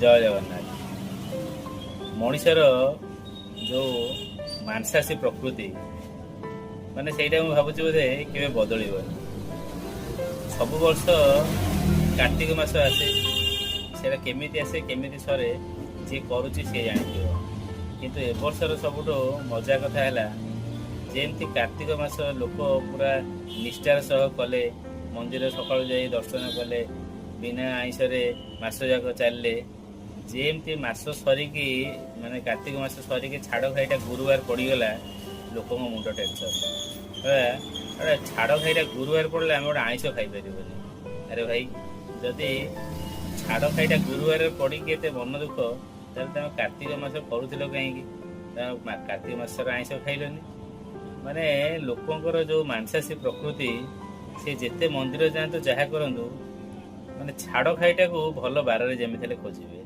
ଜୟ ଜଗନ୍ନାଥ। ମଣିଷର ଯେଉଁ ମାଂସାଶୀ ପ୍ରକୃତି ମାନେ ସେଇଟା ମୁଁ ଭାବୁଛି ବୋଧେ କେବେ ବଦଳିବନି। ସବୁ ବର୍ଷ କାର୍ତ୍ତିକ ମାସ ଆସେ, ସେଇଟା କେମିତି ଆସେ କେମିତି ସରେ ଯିଏ କରୁଛି ସିଏ ଜାଣିଥିବ। କିନ୍ତୁ ଏ ବର୍ଷର ସବୁଠୁ ମଜା କଥା ହେଲା, ଯେମିତି କାର୍ତ୍ତିକ ମାସ ଲୋକ ପୁରା ନିଷ୍ଠାର ସହ କଲେ, ମନ୍ଦିର ସକାଳୁ ଯାଇ ଦର୍ଶନ କଲେ, ବିନା ଆଇଁଷରେ ମାସ ଯାକ ଚାଲିଲେ। ଯେମିତି ମାସ ସରିକି ମାନେ କାର୍ତ୍ତିକ ମାସ ସରିକି ଛାଡ଼ ଖାଇଟା ଗୁରୁବାର ପଡ଼ିଗଲା, ଲୋକଙ୍କ ମୁଣ୍ଡ ଟେନସନ୍। ଛାଡ଼ ଖାଇଟା ଗୁରୁବାର ପଡ଼ିଲେ ଆମେ ଗୋଟେ ଆଇଁଷ ଖାଇପାରିବୁନି। ଆରେ ଭାଇ, ଯଦି ଛାଡ଼ ଖାଇଟା ଗୁରୁବାରରେ ପଡ଼ିକି ଏତେ ମନ ଦୁଃଖ, ତାହେଲେ ତମେ କାର୍ତ୍ତିକ ମାସ କରୁଥିଲ କାହିଁକି? ତମେ କାର୍ତ୍ତିକ ମାସର ଆଇଁଷ ଖାଇଲନି। ମାନେ ଲୋକଙ୍କର ଯେଉଁ ମାଂସାଶୀ ପ୍ରକୃତି, ସେ ଯେତେ ମନ୍ଦିର ଯାଆନ୍ତୁ ଯାହା କରନ୍ତୁ, ମାନେ ଛାଡ଼ ଖାଇଟାକୁ ଭଲ ବାରରେ ଯେମିତି ହେଲେ ଖୋଜିବେ।